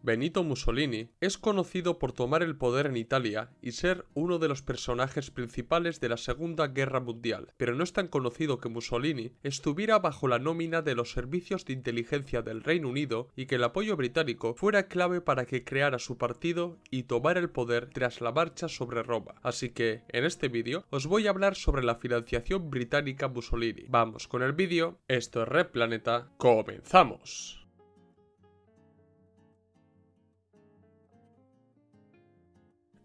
Benito Mussolini es conocido por tomar el poder en Italia y ser uno de los personajes principales de la Segunda Guerra Mundial, pero no es tan conocido que Mussolini estuviera bajo la nómina de los servicios de inteligencia del Reino Unido y que el apoyo británico fuera clave para que creara su partido y tomara el poder tras la marcha sobre Roma. Así que, en este vídeo, os voy a hablar sobre la financiación británica a Mussolini. Vamos con el vídeo, esto es Red Planeta, ¡comenzamos!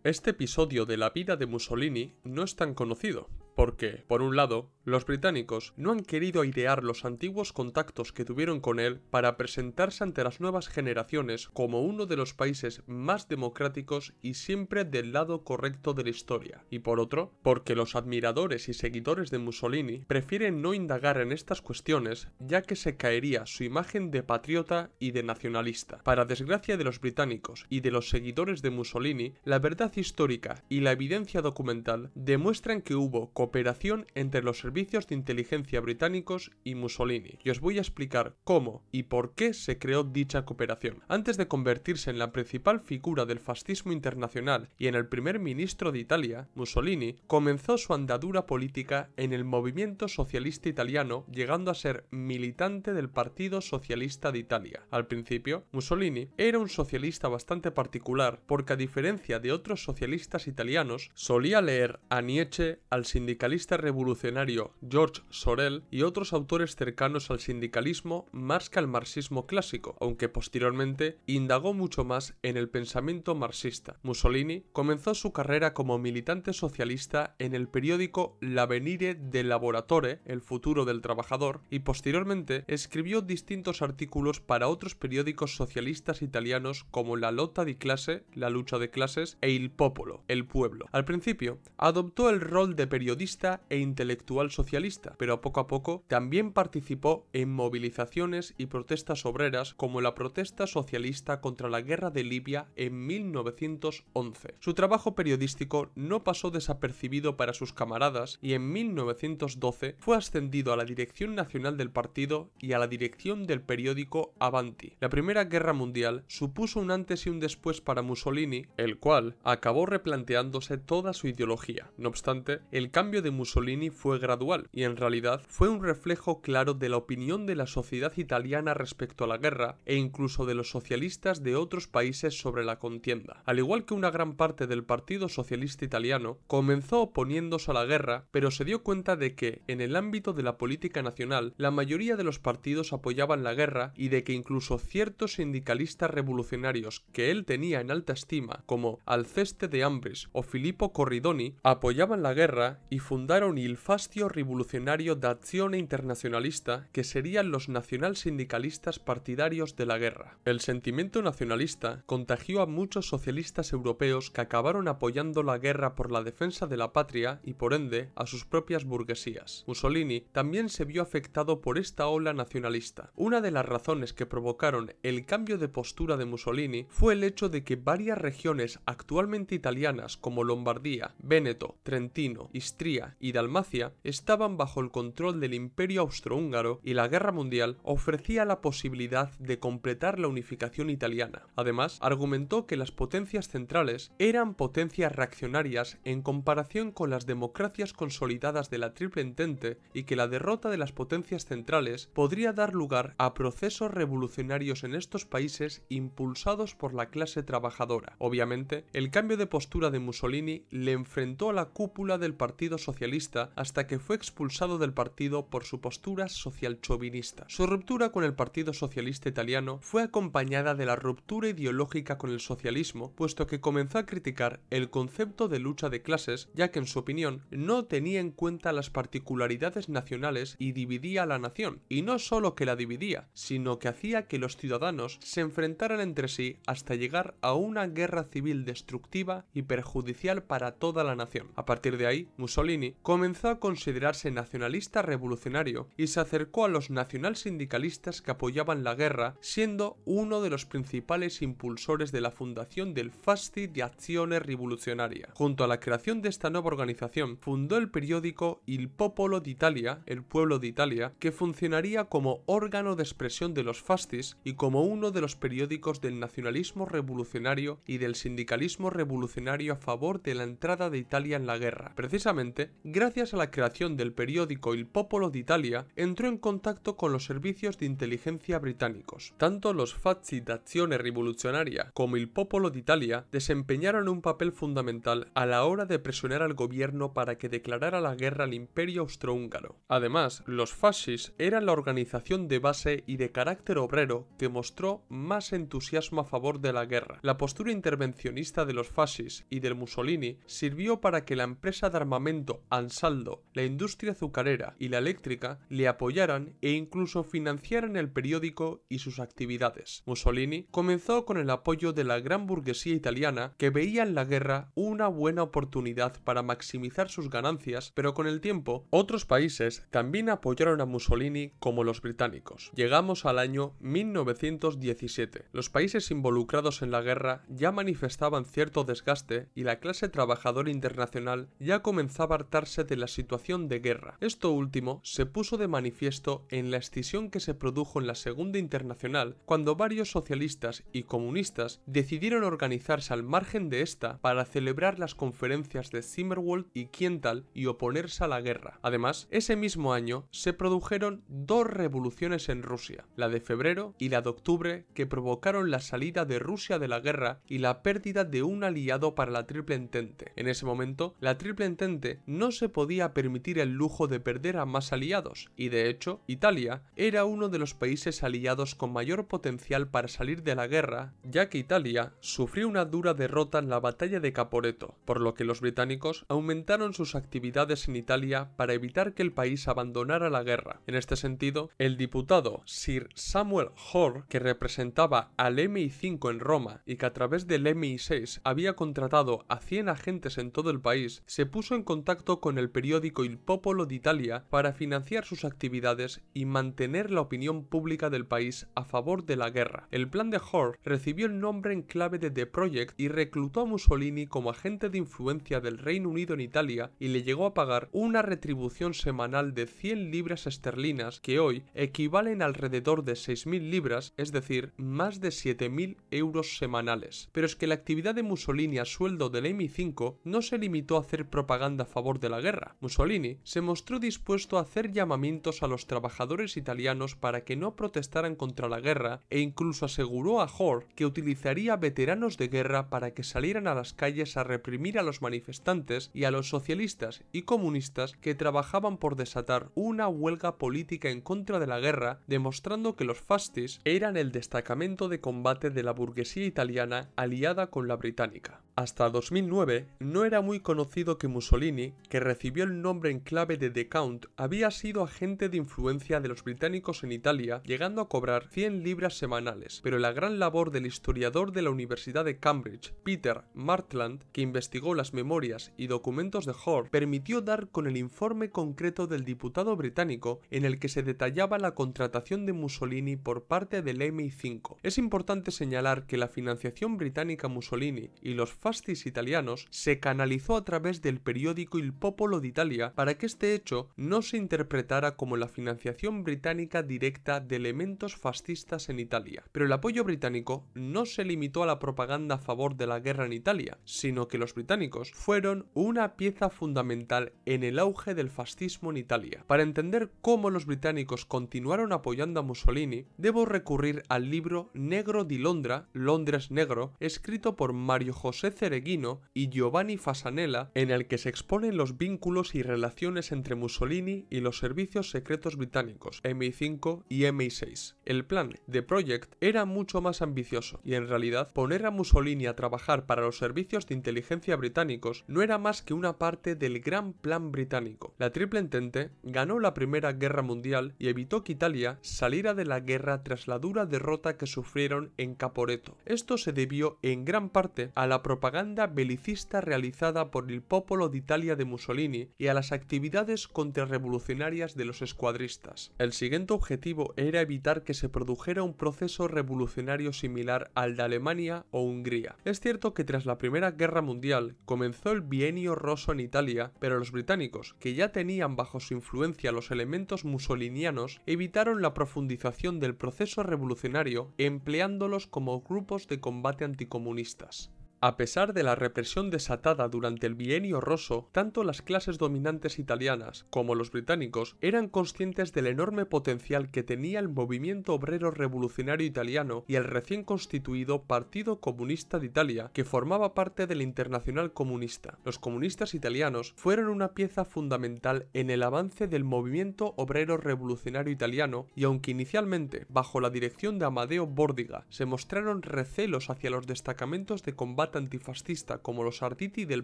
Este episodio de la vida de Mussolini no es tan conocido, porque, por un lado, los británicos no han querido airear los antiguos contactos que tuvieron con él para presentarse ante las nuevas generaciones como uno de los países más democráticos y siempre del lado correcto de la historia, y por otro, porque los admiradores y seguidores de Mussolini prefieren no indagar en estas cuestiones ya que se caería su imagen de patriota y de nacionalista. Para desgracia de los británicos y de los seguidores de Mussolini, la verdad histórica y la evidencia documental demuestran que hubo cooperación entre los servicios de inteligencia británicos y Mussolini, y os voy a explicar cómo y por qué se creó dicha cooperación. Antes de convertirse en la principal figura del fascismo internacional y en el primer ministro de Italia, Mussolini comenzó su andadura política en el movimiento socialista italiano, llegando a ser militante del Partido Socialista de Italia. Al principio, Mussolini era un socialista bastante particular porque, a diferencia de otros socialistas italianos, solía leer a Nietzsche, al sindicalista revolucionario George Sorel y otros autores cercanos al sindicalismo más que al marxismo clásico, aunque posteriormente indagó mucho más en el pensamiento marxista. Mussolini comenzó su carrera como militante socialista en el periódico L'Avvenire del Lavoratore, El futuro del trabajador, y posteriormente escribió distintos artículos para otros periódicos socialistas italianos como La Lotta di Classe, La lucha de clases, e Il Popolo, El pueblo. Al principio, adoptó el rol de periodista e intelectual socialista, pero poco a poco también participó en movilizaciones y protestas obreras como la protesta socialista contra la guerra de Libia en 1911. Su trabajo periodístico no pasó desapercibido para sus camaradas y en 1912 fue ascendido a la dirección nacional del partido y a la dirección del periódico Avanti. La Primera Guerra Mundial supuso un antes y un después para Mussolini, el cual acabó replanteándose toda su ideología. No obstante, el cambio de Mussolini fue gradual y en realidad fue un reflejo claro de la opinión de la sociedad italiana respecto a la guerra e incluso de los socialistas de otros países sobre la contienda. Al igual que una gran parte del Partido Socialista Italiano, comenzó oponiéndose a la guerra, pero se dio cuenta de que, en el ámbito de la política nacional, la mayoría de los partidos apoyaban la guerra y de que incluso ciertos sindicalistas revolucionarios que él tenía en alta estima, como Alceste de Ambris o Filippo Corridoni, apoyaban la guerra y fundaron il Fastio Rivoluzionario d'Azione Internazionalista, que serían los nacional-sindicalistas partidarios de la guerra. El sentimiento nacionalista contagió a muchos socialistas europeos que acabaron apoyando la guerra por la defensa de la patria y, por ende, a sus propias burguesías. Mussolini también se vio afectado por esta ola nacionalista. Una de las razones que provocaron el cambio de postura de Mussolini fue el hecho de que varias regiones actualmente italianas como Lombardía, Véneto, Trentino, Istria y Dalmacia estaban bajo el control del Imperio Austrohúngaro y la Guerra Mundial ofrecía la posibilidad de completar la unificación italiana. Además, argumentó que las potencias centrales eran potencias reaccionarias en comparación con las democracias consolidadas de la Triple Entente y que la derrota de las potencias centrales podría dar lugar a procesos revolucionarios en estos países impulsados por la clase trabajadora. Obviamente, el cambio de postura de Mussolini le enfrentó a la cúpula del Partido Socialista hasta que fue expulsado del partido por su postura socialchauvinista. Su ruptura con el Partido Socialista Italiano fue acompañada de la ruptura ideológica con el socialismo, puesto que comenzó a criticar el concepto de lucha de clases, ya que en su opinión no tenía en cuenta las particularidades nacionales y dividía a la nación, y no solo que la dividía, sino que hacía que los ciudadanos se enfrentaran entre sí hasta llegar a una guerra civil destructiva y perjudicial para toda la nación. A partir de ahí, Mussolini comenzó a considerar considerarse nacionalista revolucionario y se acercó a los nacionalsindicalistas que apoyaban la guerra, siendo uno de los principales impulsores de la fundación del Fasti di Azione Rivoluzionaria. Junto a la creación de esta nueva organización, fundó el periódico Il Popolo d'Italia, El Pueblo de Italia, que funcionaría como órgano de expresión de los fascis y como uno de los periódicos del nacionalismo revolucionario y del sindicalismo revolucionario a favor de la entrada de Italia en la guerra. Precisamente, gracias a la creación del periódico Il Popolo d'Italia, entró en contacto con los servicios de inteligencia británicos. Tanto los Fasti d'Azione Rivoluzionaria como Il Popolo d'Italia desempeñaron un papel fundamental a la hora de presionar al gobierno para que declarara la guerra al Imperio Austrohúngaro. Además, los fascis eran la organización de base y de carácter obrero que mostró más entusiasmo a favor de la guerra. La postura intervencionista de los fascis y del Mussolini sirvió para que la empresa de armamento Ansaldo, la industria azucarera y la eléctrica le apoyaran e incluso financiaran el periódico y sus actividades. Mussolini comenzó con el apoyo de la gran burguesía italiana, que veía en la guerra una buena oportunidad para maximizar sus ganancias, pero con el tiempo otros países también apoyaron a Mussolini, como los británicos. Llegamos al año 1917. Los países involucrados en la guerra ya manifestaban cierto desgaste y la clase trabajadora internacional ya comenzaba a hartarse de la situación de guerra. Esto último se puso de manifiesto en la escisión que se produjo en la Segunda Internacional, cuando varios socialistas y comunistas decidieron organizarse al margen de esta para celebrar las conferencias de Zimmerwald y Kiental y oponerse a la guerra. Además, ese mismo año se produjeron dos revoluciones en Rusia, la de febrero y la de octubre, que provocaron la salida de Rusia de la guerra y la pérdida de un aliado para la Triple Entente. En ese momento, la Triple Entente no se podía permitir el lujo de perder a más aliados, y de hecho, Italia era uno de los países aliados con mayor potencial para salir de la guerra, ya que Italia sufrió una dura derrota en la batalla de Caporetto, por lo que los británicos aumentaron sus actividades en Italia para evitar que el país abandonara la guerra. En este sentido, el diputado Sir Samuel Hoare, que representaba al MI5 en Roma y que a través del MI6 había contratado a 100 agentes en todo el país, se puso en contacto con el periódico Il Popolo d'Italia para financiar sus actividades y mantener la opinión pública del país a favor de la guerra. El plan de Hoare recibió el nombre en clave de The Project y reclutó a Mussolini como agente de influencia del Reino Unido en Italia y le llegó a pagar una retribución semanal de 100 libras esterlinas, que hoy equivalen a alrededor de 6.000 libras, es decir, más de 7.000 euros semanales. Pero es que la actividad de Mussolini a sueldo del MI5 no se limitó a hacer propaganda a favor de la guerra. Mussolini se mostró dispuesto a hacer llamamientos a los trabajadores italianos para que no protestaran contra la guerra e incluso aseguró a Hoare que utilizaría veteranos de guerra para que salieran a las calles a reprimir a los manifestantes y a los socialistas y comunistas que trabajaban por desatar una huelga política en contra de la guerra, demostrando que los fascis eran el destacamento de combate de la burguesía italiana aliada con la británica. Hasta 2009 no era muy conocido que Mussolini, que recibió el nombre en clave de The Count, había sido agente de influencia de los británicos en Italia, llegando a cobrar 100 libras semanales, pero la gran labor del historiador de la Universidad de Cambridge, Peter Martland, que investigó las memorias y documentos de Hoare, permitió dar con el informe concreto del diputado británico en el que se detallaba la contratación de Mussolini por parte del MI5. Es importante señalar que la financiación británica a Mussolini y los fascis italianos se canalizó a través del periódico Il Popolo d'Italia para que este hecho no se interpretara como la financiación británica directa de elementos fascistas en Italia. Pero el apoyo británico no se limitó a la propaganda a favor de la guerra en Italia, sino que los británicos fueron una pieza fundamental en el auge del fascismo en Italia. Para entender cómo los británicos continuaron apoyando a Mussolini, debo recurrir al libro Negro di Londra, Londres Negro, escrito por Mario José Cereghino y Giovanni Fasanella, en el que se exponen los vínculos y relaciones entre Mussolini y los servicios secretos británicos, MI5 y MI6. El plan The Project era mucho más ambicioso, y en realidad poner a Mussolini a trabajar para los servicios de inteligencia británicos no era más que una parte del gran plan británico. La Triple Entente ganó la Primera Guerra Mundial y evitó que Italia saliera de la guerra tras la dura derrota que sufrieron en Caporetto. Esto se debió en gran parte a la propaganda propaganda belicista realizada por el Popolo d'Italia de Mussolini y a las actividades contrarrevolucionarias de los escuadristas. El siguiente objetivo era evitar que se produjera un proceso revolucionario similar al de Alemania o Hungría. Es cierto que tras la Primera Guerra Mundial comenzó el Bienio Rosso en Italia, pero los británicos, que ya tenían bajo su influencia los elementos mussolinianos, evitaron la profundización del proceso revolucionario empleándolos como grupos de combate anticomunistas. A pesar de la represión desatada durante el Bienio Rosso, tanto las clases dominantes italianas como los británicos eran conscientes del enorme potencial que tenía el movimiento obrero revolucionario italiano y el recién constituido Partido Comunista de Italia, que formaba parte de la Internacional Comunista. Los comunistas italianos fueron una pieza fundamental en el avance del movimiento obrero revolucionario italiano y aunque inicialmente, bajo la dirección de Amadeo Bordiga, se mostraron recelos hacia los destacamentos de combate antifascista como los Arditi del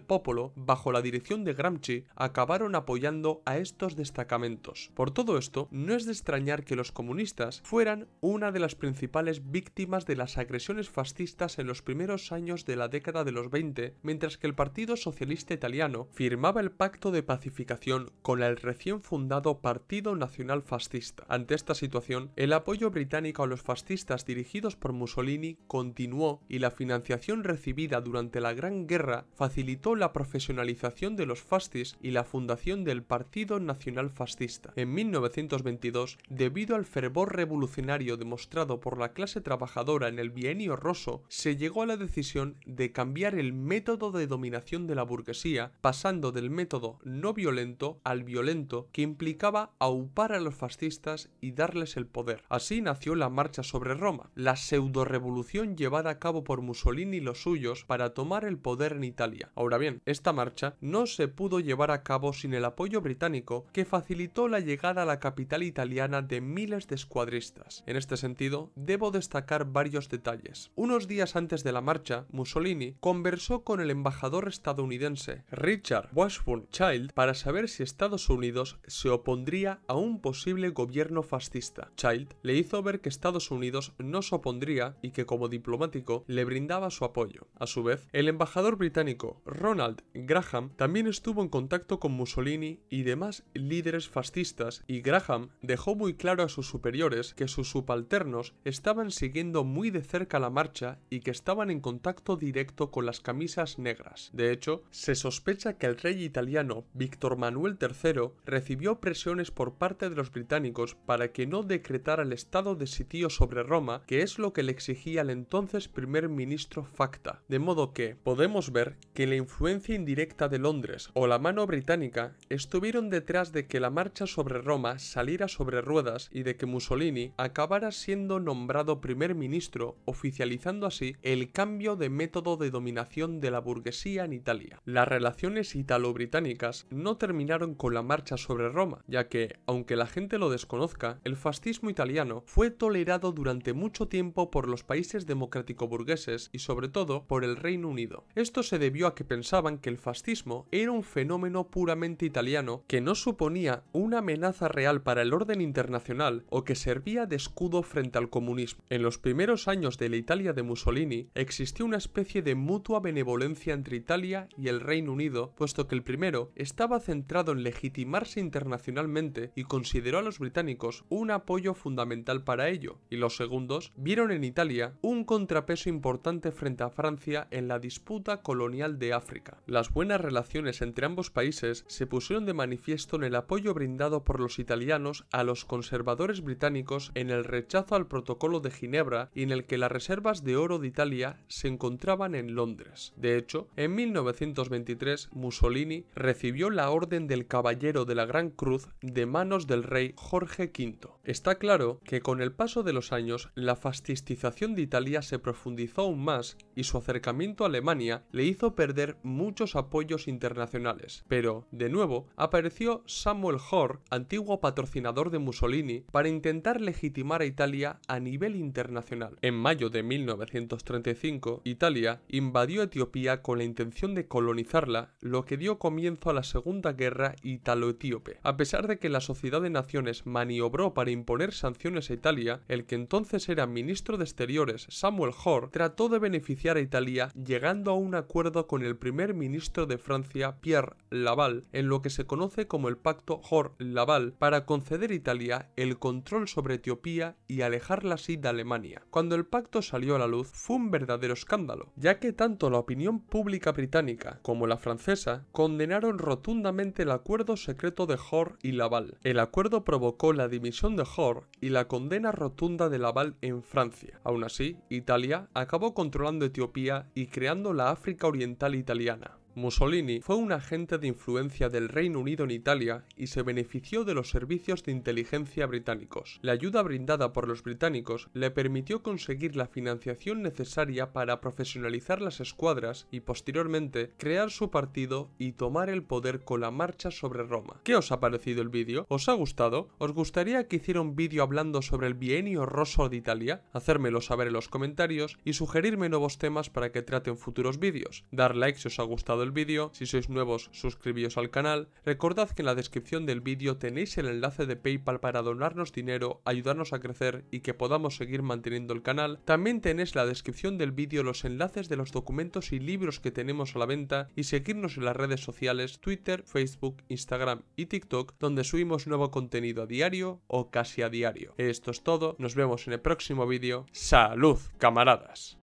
Popolo, bajo la dirección de Gramsci, acabaron apoyando a estos destacamentos. Por todo esto, no es de extrañar que los comunistas fueran una de las principales víctimas de las agresiones fascistas en los primeros años de la década de los 20, mientras que el Partido Socialista Italiano firmaba el pacto de pacificación con el recién fundado Partido Nacional Fascista. Ante esta situación, el apoyo británico a los fascistas dirigidos por Mussolini continuó y la financiación recibida durante la Gran Guerra facilitó la profesionalización de los fascis y la fundación del Partido Nacional Fascista. En 1922, debido al fervor revolucionario demostrado por la clase trabajadora en el Bienio Rosso, se llegó a la decisión de cambiar el método de dominación de la burguesía, pasando del método no violento al violento, que implicaba aupar a los fascistas y darles el poder. Así nació la Marcha sobre Roma, la pseudo-revolución llevada a cabo por Mussolini y los suyos para tomar el poder en Italia. Ahora bien, esta marcha no se pudo llevar a cabo sin el apoyo británico, que facilitó la llegada a la capital italiana de miles de escuadristas. En este sentido, debo destacar varios detalles. Unos días antes de la marcha, Mussolini conversó con el embajador estadounidense Richard Washburn Child para saber si Estados Unidos se opondría a un posible gobierno fascista. Child le hizo ver que Estados Unidos no se opondría y que como diplomático le brindaba su apoyo. A su vez, el embajador británico Ronald Graham también estuvo en contacto con Mussolini y demás líderes fascistas, y Graham dejó muy claro a sus superiores que sus subalternos estaban siguiendo muy de cerca la marcha y que estaban en contacto directo con las camisas negras. De hecho, se sospecha que el rey italiano Víctor Manuel III recibió presiones por parte de los británicos para que no decretara el estado de sitio sobre Roma, que es lo que le exigía el entonces primer ministro Facta. De modo que podemos ver que la influencia indirecta de Londres o la mano británica estuvieron detrás de que la marcha sobre Roma saliera sobre ruedas y de que Mussolini acabara siendo nombrado primer ministro, oficializando así el cambio de método de dominación de la burguesía en Italia. Las relaciones italo-británicas no terminaron con la marcha sobre Roma, ya que, aunque la gente lo desconozca, el fascismo italiano fue tolerado durante mucho tiempo por los países democrático-burgueses y sobre todo por el Reino Unido. Esto se debió a que pensaban que el fascismo era un fenómeno puramente italiano que no suponía una amenaza real para el orden internacional o que servía de escudo frente al comunismo. En los primeros años de la Italia de Mussolini existió una especie de mutua benevolencia entre Italia y el Reino Unido, puesto que el primero estaba centrado en legitimarse internacionalmente y consideró a los británicos un apoyo fundamental para ello, y los segundos vieron en Italia un contrapeso importante frente a Francia en la disputa colonial de África. Las buenas relaciones entre ambos países se pusieron de manifiesto en el apoyo brindado por los italianos a los conservadores británicos en el rechazo al Protocolo de Ginebra y en el que las reservas de oro de Italia se encontraban en Londres. De hecho, en 1923 Mussolini recibió la Orden del Caballero de la Gran Cruz de manos del rey Jorge V. Está claro que con el paso de los años la fascistización de Italia se profundizó aún más y su acercamiento a Alemania le hizo perder muchos apoyos internacionales. Pero, de nuevo, apareció Samuel Hoare, antiguo patrocinador de Mussolini, para intentar legitimar a Italia a nivel internacional. En mayo de 1935, Italia invadió Etiopía con la intención de colonizarla, lo que dio comienzo a la Segunda Guerra Italo-Etíope. A pesar de que la Sociedad de Naciones maniobró para imponer sanciones a Italia, el que entonces era ministro de Exteriores, Samuel Hoare, trató de beneficiar a Italia Italia, llegando a un acuerdo con el primer ministro de Francia, Pierre Laval, en lo que se conoce como el Pacto Hoare-Laval, para conceder a Italia el control sobre Etiopía y alejarla así de Alemania. Cuando el pacto salió a la luz, fue un verdadero escándalo, ya que tanto la opinión pública británica como la francesa condenaron rotundamente el acuerdo secreto de Hoare y Laval. El acuerdo provocó la dimisión de Hoare y la condena rotunda de Laval en Francia. Aún así, Italia acabó controlando Etiopía y creando la África Oriental Italiana. Mussolini fue un agente de influencia del Reino Unido en Italia y se benefició de los servicios de inteligencia británicos. La ayuda brindada por los británicos le permitió conseguir la financiación necesaria para profesionalizar las escuadras y posteriormente crear su partido y tomar el poder con la marcha sobre Roma. ¿Qué os ha parecido el vídeo? ¿Os ha gustado? ¿Os gustaría que hiciera un vídeo hablando sobre el bienio rosso de Italia? Hacérmelo saber en los comentarios y sugerirme nuevos temas para que trate en futuros vídeos. Dar like si os ha gustado el vídeo, si sois nuevos suscribíos al canal, recordad que en la descripción del vídeo tenéis el enlace de PayPal para donarnos dinero, ayudarnos a crecer y que podamos seguir manteniendo el canal. También tenéis en la descripción del vídeo los enlaces de los documentos y libros que tenemos a la venta y seguirnos en las redes sociales Twitter, Facebook, Instagram y TikTok, donde subimos nuevo contenido a diario o casi a diario. Esto es todo, nos vemos en el próximo vídeo. ¡Salud, camaradas!